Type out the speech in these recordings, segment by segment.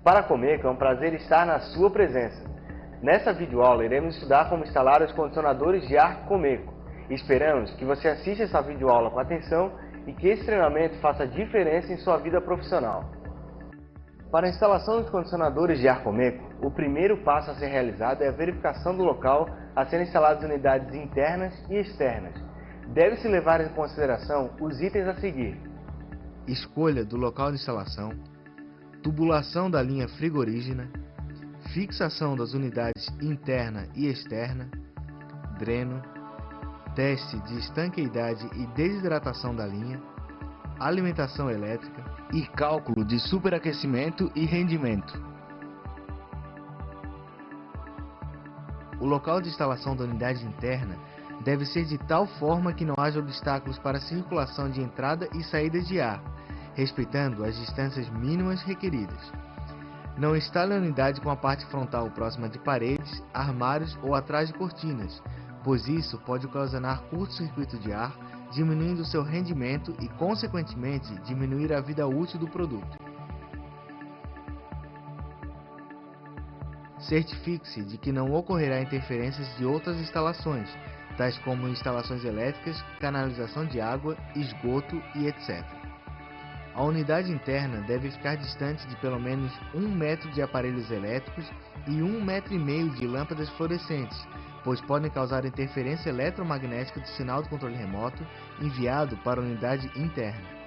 Para a Comeco é um prazer estar na sua presença. Nessa videoaula iremos estudar como instalar os condicionadores de ar Comeco. Esperamos que você assista essa videoaula com atenção e que esse treinamento faça diferença em sua vida profissional. Para a instalação dos condicionadores de ar Comeco, o primeiro passo a ser realizado é a verificação do local a serem instaladas unidades internas e externas. Deve-se levar em consideração os itens a seguir: escolha do local de instalação, tubulação da linha frigorígena, fixação das unidades interna e externa, dreno, teste de estanqueidade e desidratação da linha, alimentação elétrica e cálculo de superaquecimento e rendimento. O local de instalação da unidade interna deve ser de tal forma que não haja obstáculos para a circulação de entrada e saída de ar, respeitando as distâncias mínimas requeridas. Não instale a unidade com a parte frontal próxima de paredes, armários ou atrás de cortinas, pois isso pode ocasionar curto-circuito de ar, diminuindo seu rendimento e, consequentemente, diminuir a vida útil do produto. Certifique-se de que não ocorrerá interferências de outras instalações, tais como instalações elétricas, canalização de água, esgoto e etc. A unidade interna deve ficar distante de pelo menos 1 metro de aparelhos elétricos e 1,5 metros de lâmpadas fluorescentes, pois podem causar interferência eletromagnética do sinal do controle remoto enviado para a unidade interna.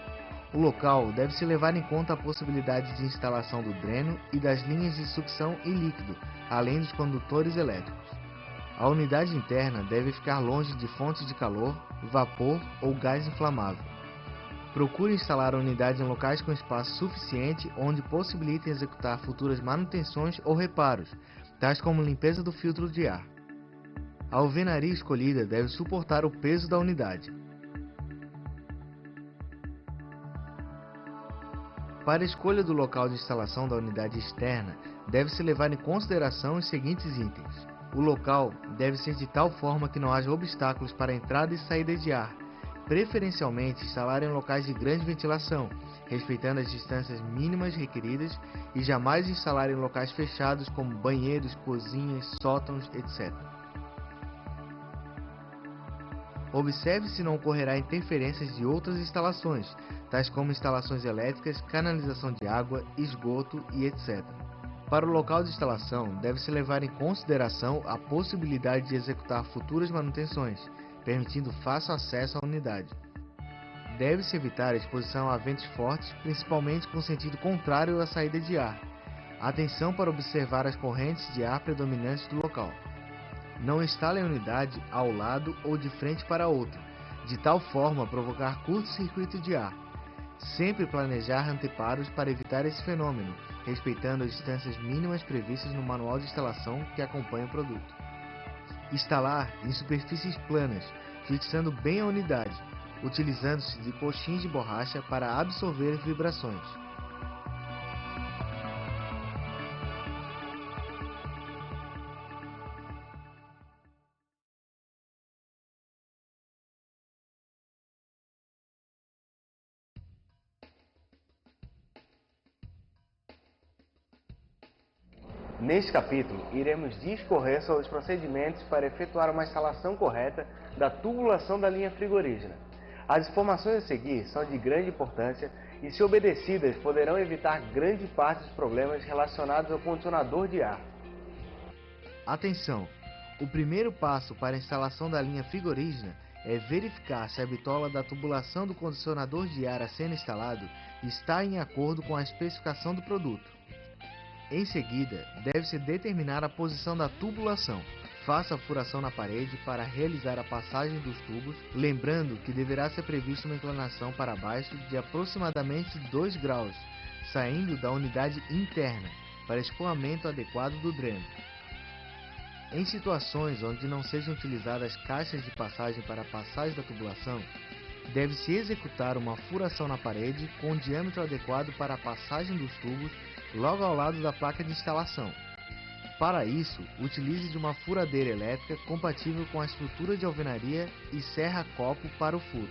O local deve-se levar em conta a possibilidade de instalação do dreno e das linhas de sucção e líquido, além dos condutores elétricos. A unidade interna deve ficar longe de fontes de calor, vapor ou gás inflamável. Procure instalar a unidade em locais com espaço suficiente onde possibilitem executar futuras manutenções ou reparos, tais como limpeza do filtro de ar. A alvenaria escolhida deve suportar o peso da unidade. Para a escolha do local de instalação da unidade externa, deve-se levar em consideração os seguintes itens. O local deve ser de tal forma que não haja obstáculos para a entrada e saída de ar, preferencialmente instalar em locais de grande ventilação, respeitando as distâncias mínimas requeridas, e jamais instalar em locais fechados como banheiros, cozinhas, sótãos, etc. Observe se não ocorrerá interferências de outras instalações, tais como instalações elétricas, canalização de água, esgoto e etc. Para o local de instalação, deve-se levar em consideração a possibilidade de executar futuras manutenções, permitindo fácil acesso à unidade. Deve-se evitar a exposição a ventos fortes, principalmente com sentido contrário à saída de ar. Atenção para observar as correntes de ar predominantes do local. Não instale a unidade ao lado ou de frente para outra, de tal forma a provocar curto-circuito de ar. Sempre planejar anteparos para evitar esse fenômeno, respeitando as distâncias mínimas previstas no manual de instalação que acompanha o produto. Instalar em superfícies planas, fixando bem a unidade, utilizando-se de coxins de borracha para absorver as vibrações. Neste capítulo, iremos discorrer sobre os procedimentos para efetuar uma instalação correta da tubulação da linha frigorígena. As informações a seguir são de grande importância e, se obedecidas, poderão evitar grande parte dos problemas relacionados ao condicionador de ar. Atenção! O primeiro passo para a instalação da linha frigorígena é verificar se a bitola da tubulação do condicionador de ar a ser instalado está em acordo com a especificação do produto. Em seguida, deve-se determinar a posição da tubulação. Faça a furação na parede para realizar a passagem dos tubos, lembrando que deverá ser prevista uma inclinação para baixo de aproximadamente 2 graus, saindo da unidade interna, para escoamento adequado do dreno. Em situações onde não sejam utilizadas caixas de passagem para a passagem da tubulação, deve-se executar uma furação na parede com um diâmetro adequado para a passagem dos tubos logo ao lado da placa de instalação. Para isso, utilize de uma furadeira elétrica compatível com a estrutura de alvenaria e serra-copo para o furo.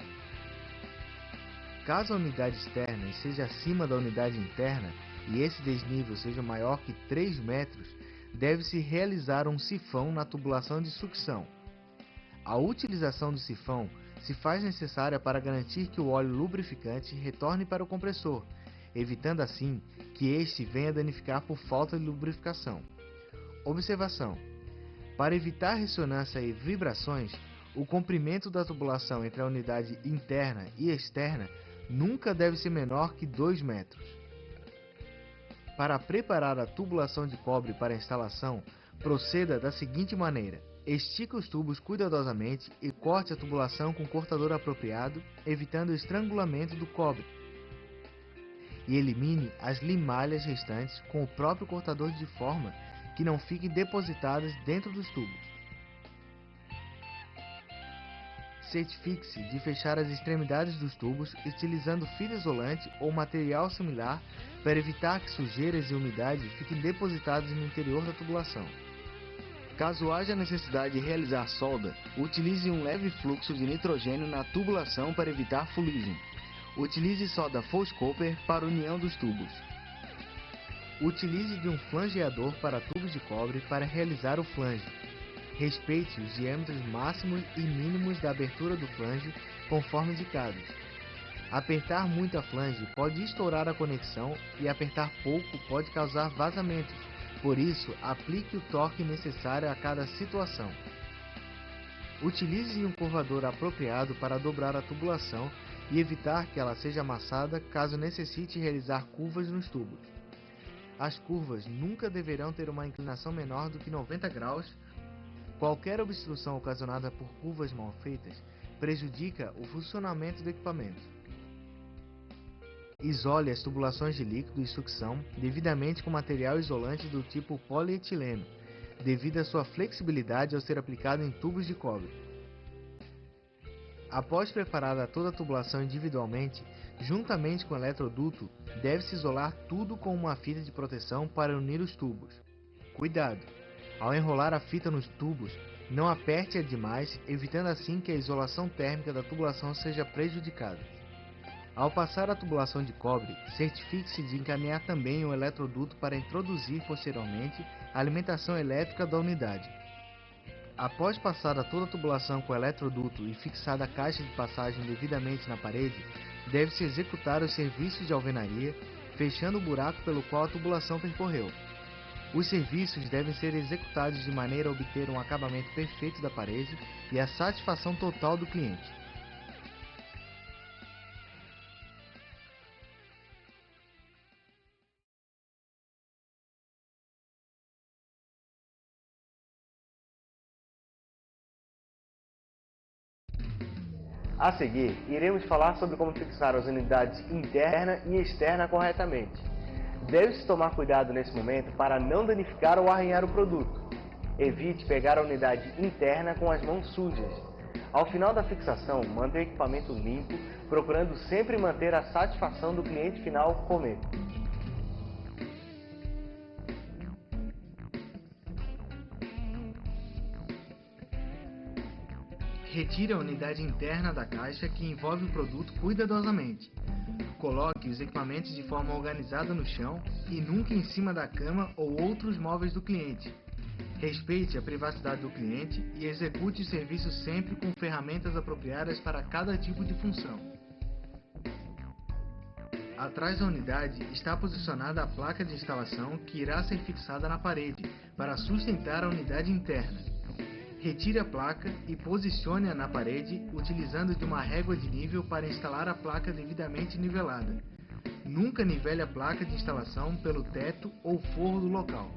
Caso a unidade externa esteja acima da unidade interna, e esse desnível seja maior que 3 metros, deve-se realizar um sifão na tubulação de sucção. A utilização do sifão se faz necessária para garantir que o óleo lubrificante retorne para o compressor, evitando assim que este venha danificar por falta de lubrificação. Observação: para evitar ressonância e vibrações, o comprimento da tubulação entre a unidade interna e externa nunca deve ser menor que 2 metros. Para preparar a tubulação de cobre para a instalação, proceda da seguinte maneira: estique os tubos cuidadosamente e corte a tubulação com o cortador apropriado, evitando o estrangulamento do cobre. E elimine as limalhas restantes com o próprio cortador de forma que não fiquem depositadas dentro dos tubos. Certifique-se de fechar as extremidades dos tubos utilizando fita isolante ou material similar para evitar que sujeiras e umidade fiquem depositadas no interior da tubulação. Caso haja necessidade de realizar solda, utilize um leve fluxo de nitrogênio na tubulação para evitar fuligem. Utilize solda Foscopper para a união dos tubos. Utilize de um flangeador para tubos de cobre para realizar o flange. Respeite os diâmetros máximos e mínimos da abertura do flange conforme indicados. Apertar muito a flange pode estourar a conexão e apertar pouco pode causar vazamentos. Por isso, aplique o torque necessário a cada situação. Utilize um curvador apropriado para dobrar a tubulação e evitar que ela seja amassada caso necessite realizar curvas nos tubos. As curvas nunca deverão ter uma inclinação menor do que 90 graus. Qualquer obstrução ocasionada por curvas mal feitas prejudica o funcionamento do equipamento. Isole as tubulações de líquido e sucção devidamente com material isolante do tipo polietileno, devido à sua flexibilidade ao ser aplicado em tubos de cobre. Após preparada toda a tubulação individualmente, juntamente com o eletroduto, deve-se isolar tudo com uma fita de proteção para unir os tubos. Cuidado! Ao enrolar a fita nos tubos, não aperte-a demais, evitando assim que a isolação térmica da tubulação seja prejudicada. Ao passar a tubulação de cobre, certifique-se de encaminhar também o eletroduto para introduzir posteriormente a alimentação elétrica da unidade. Após passada toda a tubulação com o eletroduto e fixada a caixa de passagem devidamente na parede, deve-se executar os serviços de alvenaria, fechando o buraco pelo qual a tubulação percorreu. Os serviços devem ser executados de maneira a obter um acabamento perfeito da parede e a satisfação total do cliente. A seguir, iremos falar sobre como fixar as unidades interna e externa corretamente. Deve-se tomar cuidado nesse momento para não danificar ou arranhar o produto. Evite pegar a unidade interna com as mãos sujas. Ao final da fixação, mantenha o equipamento limpo, procurando sempre manter a satisfação do cliente final comer. Retire a unidade interna da caixa que envolve o produto cuidadosamente. Coloque os equipamentos de forma organizada no chão e nunca em cima da cama ou outros móveis do cliente. Respeite a privacidade do cliente e execute o serviço sempre com ferramentas apropriadas para cada tipo de função. Atrás da unidade está posicionada a placa de instalação que irá ser fixada na parede para sustentar a unidade interna. Retire a placa e posicione-a na parede utilizando de uma régua de nível para instalar a placa devidamente nivelada. Nunca nivele a placa de instalação pelo teto ou forro do local.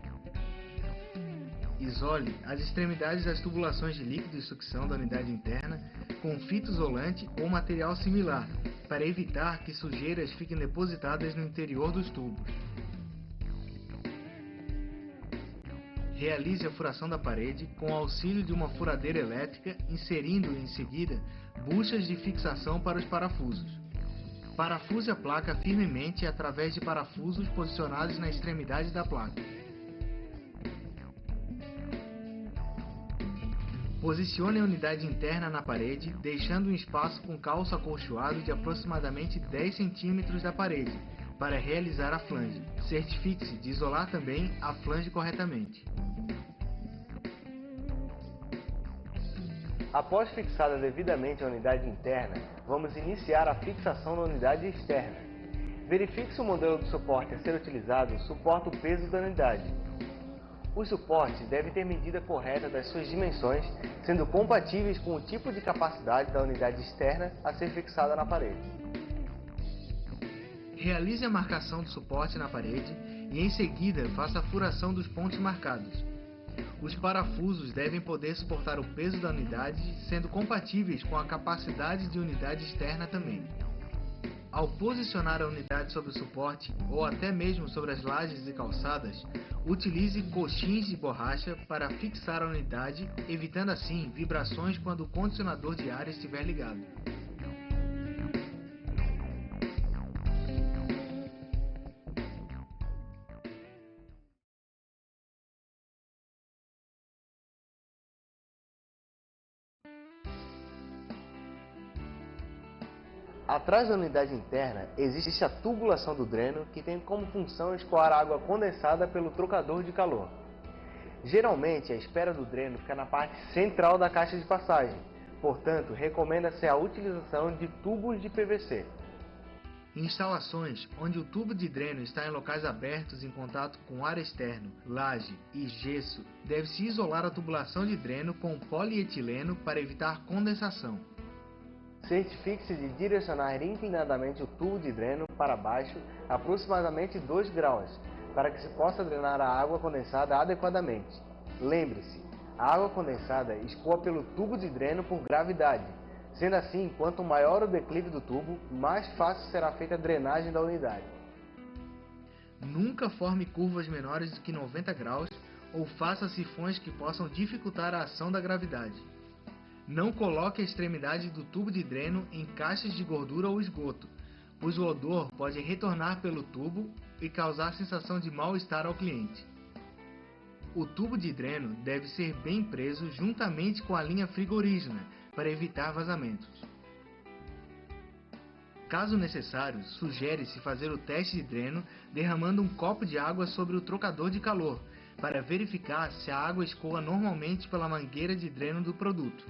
Isole as extremidades das tubulações de líquido e sucção da unidade interna com fita isolante ou material similar, para evitar que sujeiras fiquem depositadas no interior dos tubos. Realize a furação da parede com o auxílio de uma furadeira elétrica, inserindo em seguida buchas de fixação para os parafusos. Parafuse a placa firmemente através de parafusos posicionados na extremidade da placa. Posicione a unidade interna na parede, deixando um espaço com calço acolchoado de aproximadamente 10 cm da parede, para realizar a flange. Certifique-se de isolar também a flange corretamente. Após fixada devidamente a unidade interna, vamos iniciar a fixação da unidade externa. Verifique se o modelo de suporte a ser utilizado suporta o peso da unidade. Os suportes devem ter medida correta das suas dimensões, sendo compatíveis com o tipo de capacidade da unidade externa a ser fixada na parede. Realize a marcação do suporte na parede e em seguida faça a furação dos pontos marcados. Os parafusos devem poder suportar o peso da unidade, sendo compatíveis com a capacidade de unidade externa também. Ao posicionar a unidade sobre o suporte, ou até mesmo sobre as lajes e calçadas, utilize coxins de borracha para fixar a unidade, evitando assim vibrações quando o condicionador de ar estiver ligado. Atrás da unidade interna existe a tubulação do dreno, que tem como função escoar a água condensada pelo trocador de calor. Geralmente, a espera do dreno fica na parte central da caixa de passagem, portanto, recomenda-se a utilização de tubos de PVC. Em instalações onde o tubo de dreno está em locais abertos em contato com ar externo, laje e gesso, deve-se isolar a tubulação de dreno com polietileno para evitar condensação. Certifique-se de direcionar inclinadamente o tubo de dreno para baixo aproximadamente 2 graus, para que se possa drenar a água condensada adequadamente. Lembre-se, a água condensada escoa pelo tubo de dreno por gravidade. Sendo assim, quanto maior o declive do tubo, mais fácil será feita a drenagem da unidade. Nunca forme curvas menores do que 90 graus ou faça sifões que possam dificultar a ação da gravidade. Não coloque a extremidade do tubo de dreno em caixas de gordura ou esgoto, pois o odor pode retornar pelo tubo e causar sensação de mal-estar ao cliente. O tubo de dreno deve ser bem preso juntamente com a linha frigorígena para evitar vazamentos. Caso necessário, sugere-se fazer o teste de dreno derramando um copo de água sobre o trocador de calor, para verificar se a água escoa normalmente pela mangueira de dreno do produto.